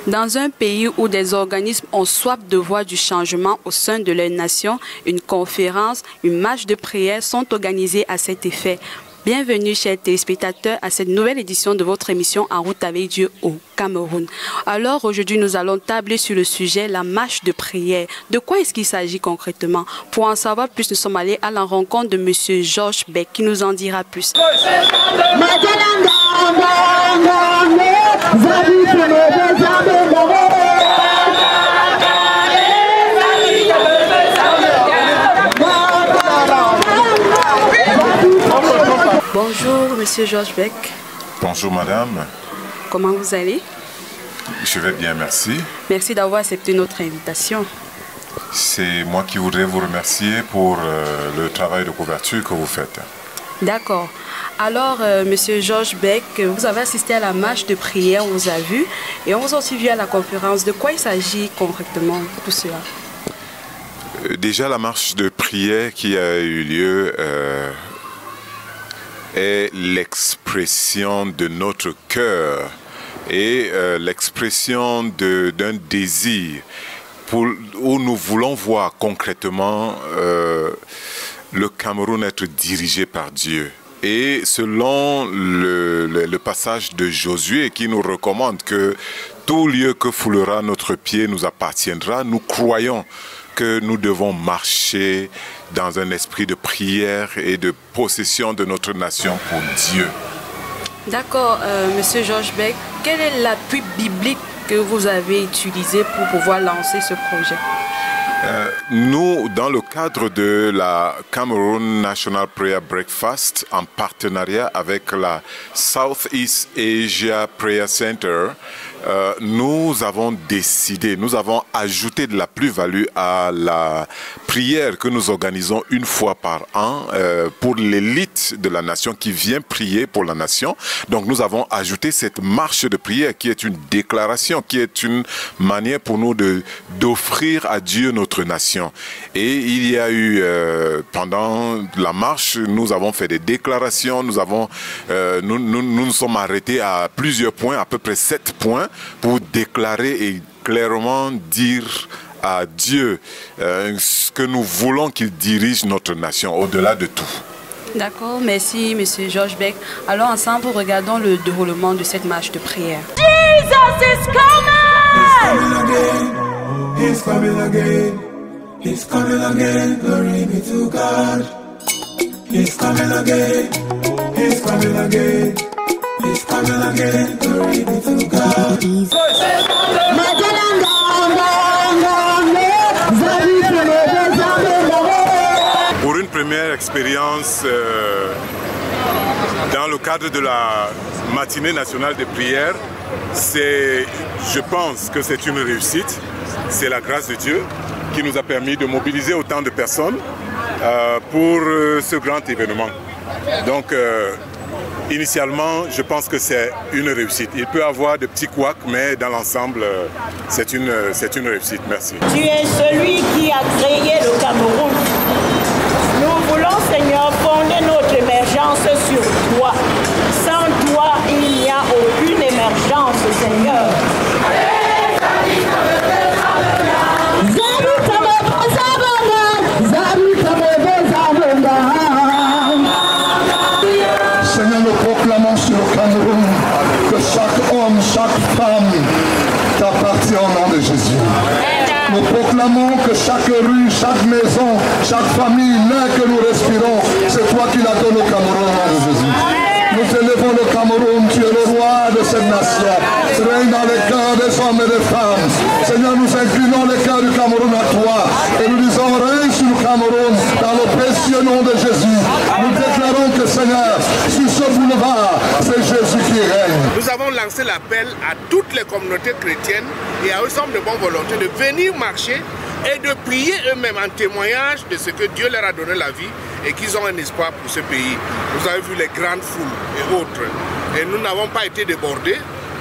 Dans un pays où des organismes ont soif de voir du changement au sein de leur nation, une conférence, une marche de prière sont organisées à cet effet. Bienvenue, chers téléspectateurs, à cette nouvelle édition de votre émission En route avec Dieu au Cameroun. Alors, aujourd'hui, nous allons tabler sur le sujet, la marche de prière. De quoi est-ce qu'il s'agit concrètement? Pour en savoir plus, nous sommes allés à la rencontre de M. Georges Beck, qui nous en dira plus. Bonjour, Monsieur Georges Beck. Bonjour, madame. Comment vous allez? Je vais bien, merci. Merci d'avoir accepté notre invitation. C'est moi qui voudrais vous remercier pour le travail de couverture que vous faites. D'accord. Alors, Monsieur Georges Beck, vous avez assisté à la marche de prière, on vous a vu, et on vous a aussi vu à la conférence. De quoi il s'agit concrètement, tout cela? Déjà, la marche de prière qui a eu lieu est l'expression de notre cœur et l'expression d'un désir où nous voulons voir concrètement le Cameroun être dirigé par Dieu. Et selon le passage de Josué qui nous recommande que tout lieu que foulera notre pied nous appartiendra, nous croyons que nous devons marcher dans un esprit de prière et de possession de notre nation pour Dieu. D'accord, Monsieur Georges Beck, quel est l'appui biblique que vous avez utilisé pour pouvoir lancer ce projet? Nous, dans le cadre de la Cameroon National Prayer Breakfast, en partenariat avec la Southeast Asia Prayer Center, nous avons décidé, nous avons ajouté de la plus-value à la prière que nous organisons une fois par an pour l'élite de la nation qui vient prier pour la nation. Donc nous avons ajouté cette marche de prière qui est une déclaration, qui est une manière pour nous d'offrir à Dieu notre nation. Et il y a eu, pendant la marche, nous avons fait des déclarations, nous nous sommes arrêtés à plusieurs points, à peu près 7 points, pour déclarer et clairement dire à Dieu ce que nous voulons qu'il dirige notre nation au-delà de tout. D'accord, merci Monsieur Georges Beck. Alors ensemble, regardons le déroulement de cette marche de prière. Jesus is coming! He's coming again. He's coming again. Glory be to God. He's coming again. He's coming again. He's coming again. Glory be to God. Pour une première expérience dans le cadre de la matinée nationale de prière, je pense que c'est une réussite. C'est la grâce de Dieu qui nous a permis de mobiliser autant de personnes pour ce grand événement. Donc, initialement, je pense que c'est une réussite. Il peut y avoir de petits couacs, mais dans l'ensemble, c'est une réussite. Merci. Tu es celui qui a créé le Cameroun. Nous voulons, Seigneur, fonder notre émergence sur toi. Sans toi, il n'y a aucune émergence, Seigneur. Seigneur, nous proclamons sur le Cameroun que chaque homme, chaque femme t'appartient au nom de Jésus. Nous proclamons que chaque rue, chaque maison, chaque famille, l'air que nous respirons, c'est toi qui la donnes au Cameroun au nom de Jésus. Nous élevons le Cameroun, tu es le roi de cette nation. Règne dans les cœurs des hommes et des femmes. Seigneur, nous inclinons les cœurs du Cameroun à toi. Et nous disons, règne sur le Cameroun dans le précieux nom de Jésus. Nous déclarons que, Seigneur, sur ce boulevard, c'est Jésus qui règne. Nous avons lancé l'appel à toutes les communautés chrétiennes et à ensemble de bonne volonté de venir marcher et de prier eux-mêmes en témoignage de ce que Dieu leur a donné la vie et qu'ils ont un espoir pour ce pays. Vous avez vu les grandes foules et autres. Et nous n'avons pas été débordés.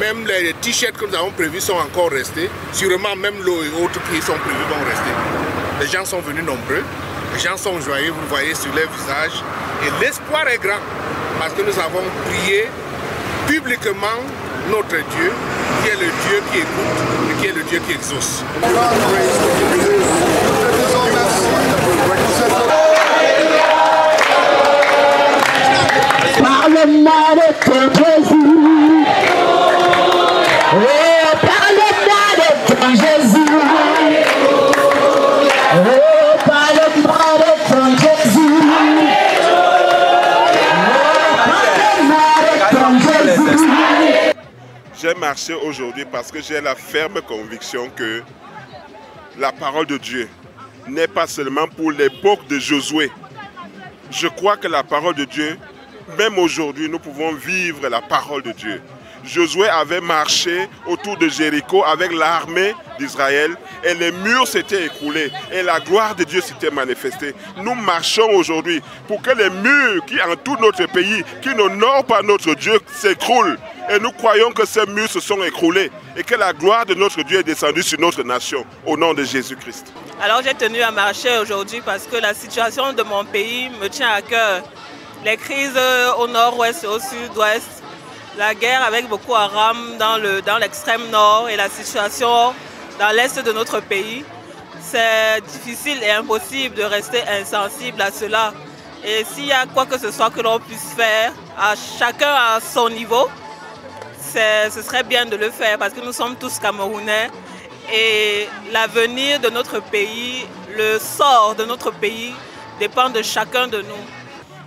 Même les t-shirts que nous avons prévus sont encore restés. Sûrement même l'eau et autres qui sont prévus vont rester. Les gens sont venus nombreux. Les gens sont joyeux, vous le voyez sur leurs visages. Et l'espoir est grand parce que nous avons prié publiquement notre Dieu qui est le Dieu qui écoute et qui est le Dieu qui exauce. Parle-moi de ton Jésus. Oh, parle-moi de ton Jésus. Oh, parle-moi de ton Jésus. Oh, parle-moi de ton Jésus. J'ai marché aujourd'hui parce que j'ai la ferme conviction que la parole de Dieu n'est pas seulement pour l'époque de Josué. Je crois que la parole de Dieu, même aujourd'hui, nous pouvons vivre la parole de Dieu. Josué avait marché autour de Jéricho avec l'armée d'Israël et les murs s'étaient écroulés et la gloire de Dieu s'était manifestée. Nous marchons aujourd'hui pour que les murs qui entourent notre pays, qui n'honorent pas notre Dieu, s'écroulent. Et nous croyons que ces murs se sont écroulés et que la gloire de notre Dieu est descendue sur notre nation au nom de Jésus-Christ. Alors j'ai tenu à marcher aujourd'hui parce que la situation de mon pays me tient à cœur. Les crises au nord-ouest et au sud-ouest, la guerre avec Boko Haram dans l'extrême nord et la situation dans l'est de notre pays, c'est difficile et impossible de rester insensible à cela. Et s'il y a quoi que ce soit que l'on puisse faire, à chacun à son niveau, ce serait bien de le faire parce que nous sommes tous Camerounais et l'avenir de notre pays, le sort de notre pays dépend de chacun de nous.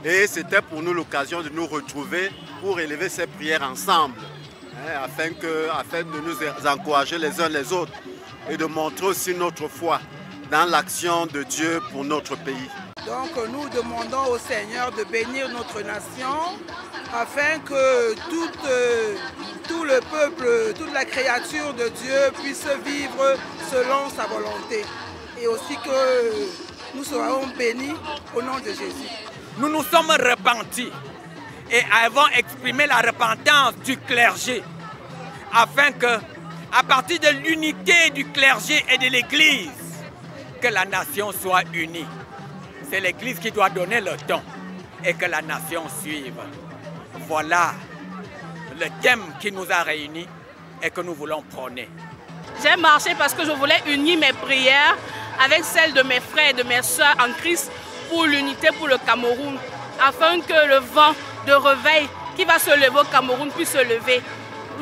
Et c'était pour nous l'occasion de nous retrouver pour élever ces prières ensemble, afin de nous encourager les uns les autres et de montrer aussi notre foi dans l'action de Dieu pour notre pays. Donc nous demandons au Seigneur de bénir notre nation afin que tout le peuple, toute la créature de Dieu puisse vivre selon sa volonté et aussi que nous serons bénis au nom de Jésus. Nous nous sommes repentis et avons exprimé la repentance du clergé afin que, à partir de l'unité du clergé et de l'Église, que la nation soit unie. C'est l'Église qui doit donner le ton et que la nation suive. Voilà le thème qui nous a réunis et que nous voulons prôner. J'ai marché parce que je voulais unir mes prières avec celles de mes frères et de mes soeurs en Christ pour l'unité pour le Cameroun, afin que le vent de réveil qui va se lever au Cameroun puisse se lever.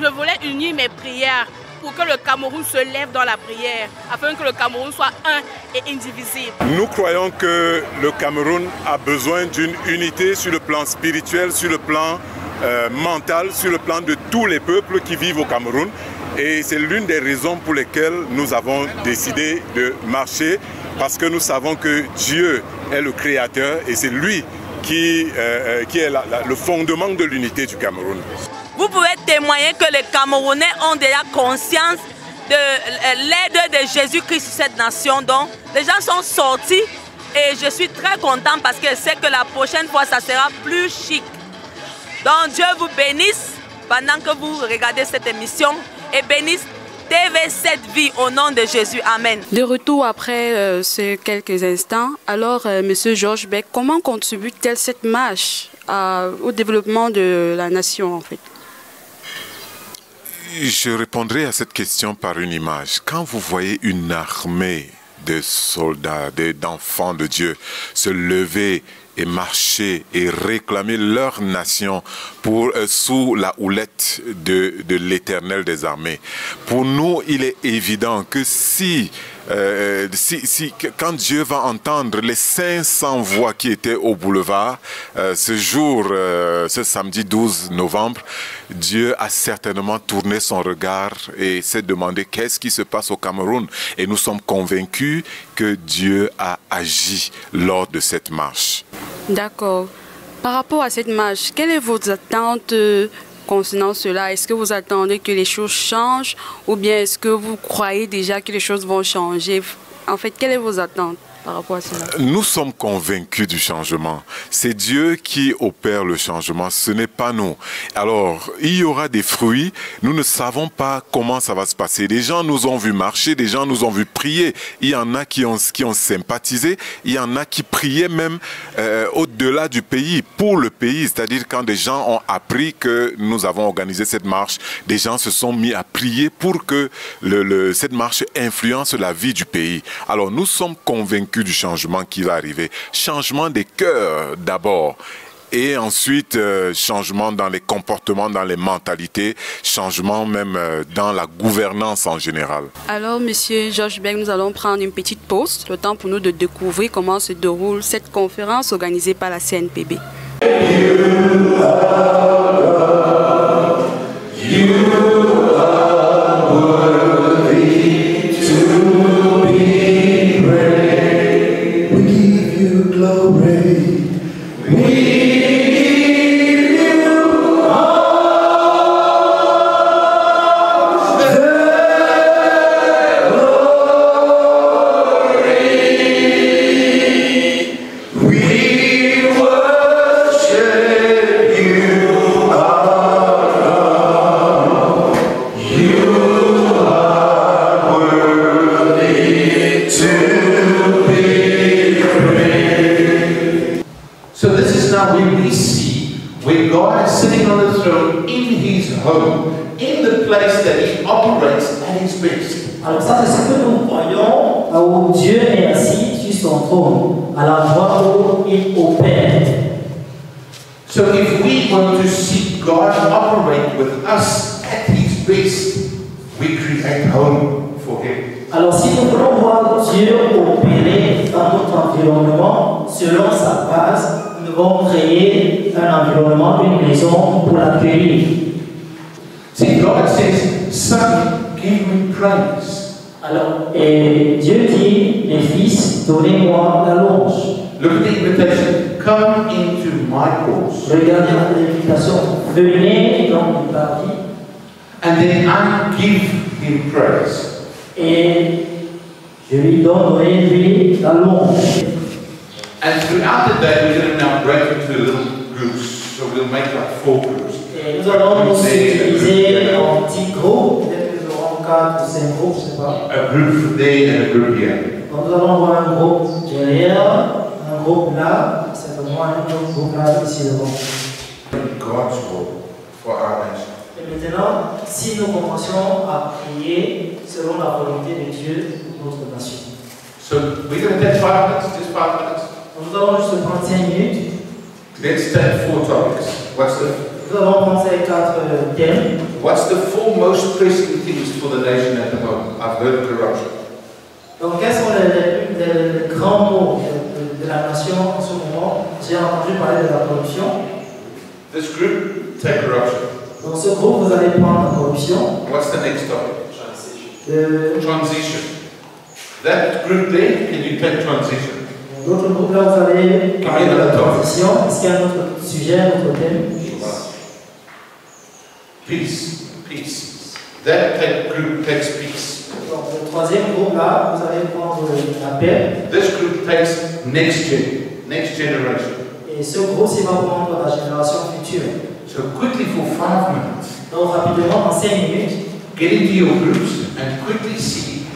Je voulais unir mes prières pour que le Cameroun se lève dans la prière, afin que le Cameroun soit un et indivisible. Nous croyons que le Cameroun a besoin d'une unité sur le plan spirituel, sur le plan mental, sur le plan de tous les peuples qui vivent au Cameroun. Et c'est l'une des raisons pour lesquelles nous avons décidé de marcher, parce que nous savons que Dieu est le créateur et c'est lui qui est le fondement de l'unité du Cameroun. Vous pouvez témoigner que les Camerounais ont déjà conscience de l'aide de Jésus-Christ sur cette nation. Donc, les gens sont sortis et je suis très content parce que je sais que la prochaine fois, ça sera plus chic. Donc, Dieu vous bénisse pendant que vous regardez cette émission et bénisse TV7 Vie au nom de Jésus. Amen. De retour après ces quelques instants, alors Monsieur Georges Beck, comment contribue-t-elle cette marche au développement de la nation en fait? Je répondrai à cette question par une image. Quand vous voyez une armée de soldats, d'enfants de Dieu se lever et marcher et réclamer leur nation sous la houlette de l'Éternel des armées. Pour nous, il est évident que quand Dieu va entendre les 500 voix qui étaient au boulevard ce samedi 12 novembre, Dieu a certainement tourné son regard et s'est demandé qu'est-ce qui se passe au Cameroun. Et nous sommes convaincus que Dieu a agi lors de cette marche. D'accord. Par rapport à cette marche, quelles sont vos attentes concernant cela? Est-ce que vous attendez que les choses changent ou bien est-ce que vous croyez déjà que les choses vont changer? En fait, quelles sont vos attentes? par rapport à cela? Nous sommes convaincus du changement. C'est Dieu qui opère le changement, ce n'est pas nous. Alors, il y aura des fruits, nous ne savons pas comment ça va se passer. Des gens nous ont vu marcher, des gens nous ont vu prier. Il y en a qui ont sympathisé, il y en a qui priaient même au-delà du pays, pour le pays. C'est-à-dire quand des gens ont appris que nous avons organisé cette marche, des gens se sont mis à prier pour que cette marche influence la vie du pays. Alors nous sommes convaincus du changement qui va arriver. Changement des cœurs d'abord. Et ensuite, changement dans les comportements, dans les mentalités, changement même dans la gouvernance en général. Alors, Monsieur Georges Beng, nous allons prendre une petite pause, le temps pour nous de découvrir comment se déroule cette conférence organisée par la CNPB. Alors ça, c'est ce que nous voyons où Dieu est assis sur son trône, à l'endroit où il opère. So if we want to see God operate with us at His best, we create home for Him. Alors si nous voulons voir Dieu opérer dans notre environnement, selon sa base, nous devons créer un environnement, une maison pour l'accueillir. See, God says, Son, give me praise. Alors, et Dieu dit, mes fils, donnez-moi la louange. Look at the invitation. Come into my course. Regardez l'invitation. Venez dans mon paradis. And then I give Him praise. Et je lui donnerai lui la louange. And throughout the day, we're going to now break into little groups. So we'll make like 4 groups. Et nous allons nous utiliser en petits groupes. Peut-être que nous aurons 4 ou 5 groupes, je ne sais pas. A group there and a group here. Donc nous allons voir un groupe derrière, un groupe là, certainement un autre groupe là, ici devant. God's will for our nation. Et maintenant, si nous commençons à prier selon la volonté de Dieu pour notre nation. So we're going to take 5 minutes, just 5 minutes. Nous allons juste prendre 5 minutes. Let's take 4 topics. Nous allons prendre ces 4 thèmes. What's the 4 most pressing things for the nation at the moment? I've heard corruption. Donc, quels sont les grands mots de la nation en ce moment? J'ai entendu parler de la corruption. This group, take corruption. Dans ce groupe, vous allez prendre la corruption. What's the next topic? Transition. That group there, can you take transition? L'autre groupe là, vous allez parler de la transition. Est-ce qu'il y a un autre sujet, un autre thème? Peace. Peace. That group takes peace. Donc, le troisième groupe là, vous allez prendre la paix. This group takes next generation. Et ce groupe, il va prendre la génération future. So quickly for 5 minutes. Donc rapidement, en 5 minutes. Get into your groups and quickly see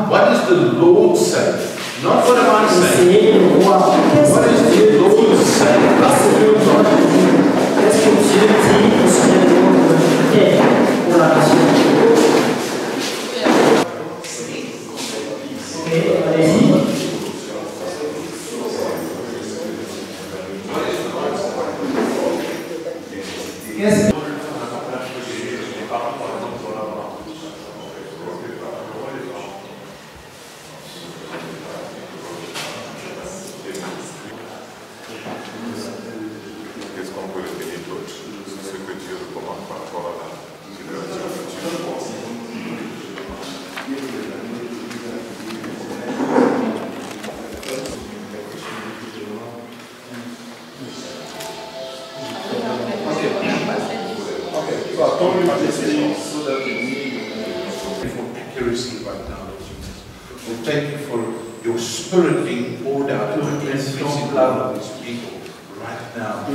what does the Lord say? Not what am I saying. What does the Lord say? Qu'est-ce que Dieu dit au sujet de l'humanité pour la nation? Ok, allez-y. Qu'est-ce que Thank you for your spirit being poured out to increase in love of these people right now.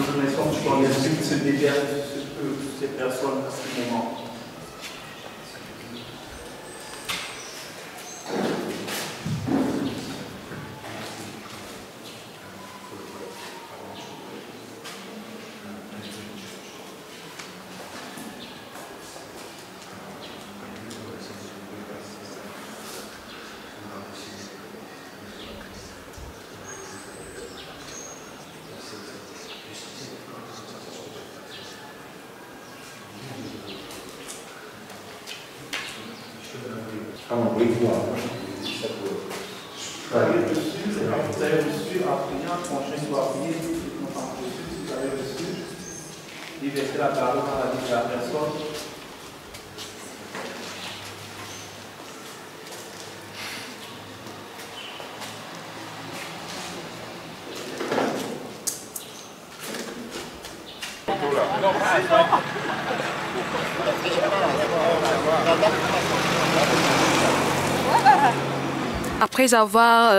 Après avoir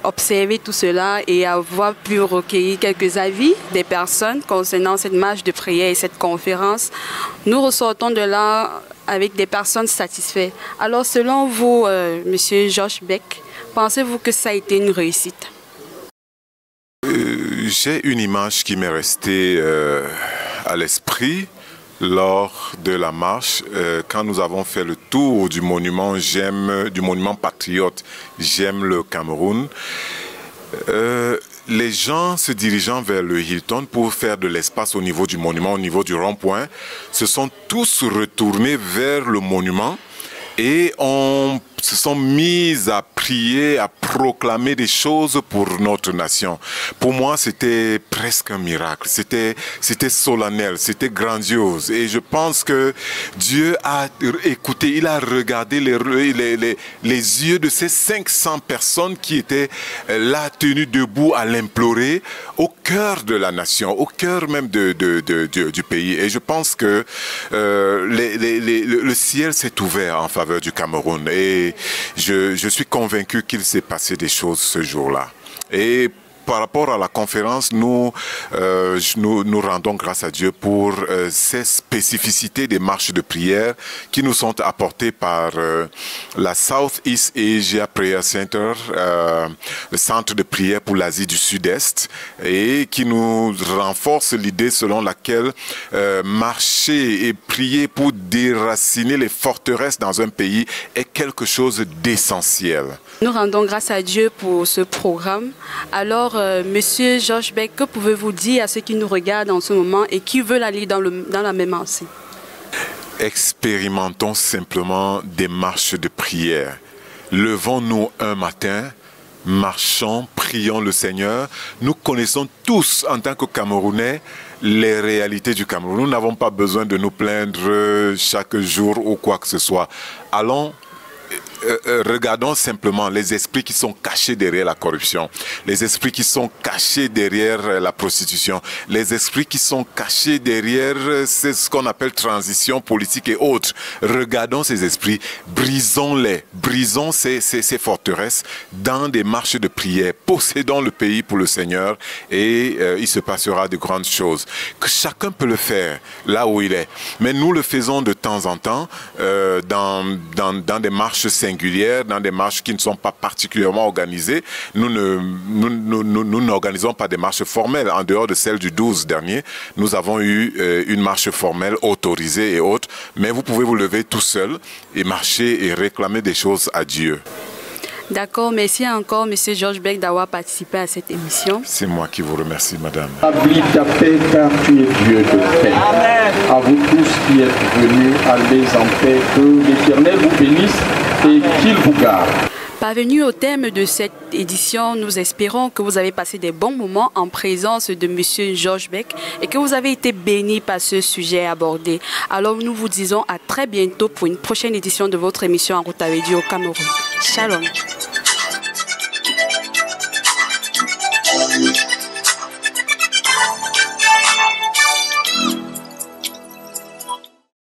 observé tout cela et avoir pu recueillir quelques avis des personnes concernant cette marche de prière et cette conférence, nous ressortons de là avec des personnes satisfaites. Alors selon vous, Monsieur Georges Beck, pensez-vous que ça a été une réussite? J'ai une image qui m'est restée à l'esprit lors de la marche, quand nous avons fait le tour du monument patriote J'aime le Cameroun. Les gens se dirigeant vers le Hilton pour faire de l'espace au niveau du monument, au niveau du rond-point, se sont tous retournés vers le monument et se sont mis à prier, à proclamer des choses pour notre nation. Pour moi, c'était presque un miracle. C'était solennel, c'était grandiose. Et je pense que Dieu a écouté, il a regardé les yeux de ces 500 personnes qui étaient là, tenues debout à l'implorer, au cœur de la nation, au cœur même du pays. Et je pense que le ciel s'est ouvert en faveur du Cameroun. Et je suis convaincu qu'il s'est passé des choses ce jour-là. Et par rapport à la conférence, nous rendons grâce à Dieu pour ces spécificités des marches de prière qui nous sont apportées par la South East Asia Prayer Center, le centre de prière pour l'Asie du Sud-Est, et qui nous renforce l'idée selon laquelle marcher et prier pour déraciner les forteresses dans un pays est quelque chose d'essentiel. Nous rendons grâce à Dieu pour ce programme. Alors, Monsieur Georges Beck, que pouvez-vous dire à ceux qui nous regardent en ce moment et qui veulent aller dans la même lancée? Expérimentons simplement des marches de prière. Levons-nous un matin, marchons, prions le Seigneur. Nous connaissons tous, en tant que Camerounais, les réalités du Cameroun. Nous n'avons pas besoin de nous plaindre chaque jour ou quoi que ce soit. Allons, regardons simplement les esprits qui sont cachés derrière la corruption, les esprits qui sont cachés derrière la prostitution, les esprits qui sont cachés derrière ce qu'on appelle transition politique et autres. Regardons ces esprits, brisons-les, brisons ces forteresses dans des marches de prière, possédons le pays pour le Seigneur et il se passera de grandes choses. Que chacun peut le faire là où il est, mais nous le faisons de temps en temps dans des marches singulières, dans des marches qui ne sont pas particulièrement organisées. Nous n'organisons pas des marches formelles. En dehors de celle du 12 dernier, nous avons eu une marche formelle autorisée et autres, mais vous pouvez vous lever tout seul et marcher et réclamer des choses à Dieu. D'accord, merci encore, M. Georges Beck, d'avoir participé à cette émission. C'est moi qui vous remercie, madame. Établis ta paix, car tu es Dieu de paix. Amen. À vous tous qui êtes venus, allez en paix, que l'Éternel vous bénisse et qu'il vous garde. Parvenus au terme de cette édition, nous espérons que vous avez passé des bons moments en présence de M. Georges Beck et que vous avez été bénis par ce sujet abordé. Alors nous vous disons à très bientôt pour une prochaine édition de votre émission En route avec Dieu au Cameroun. Shalom.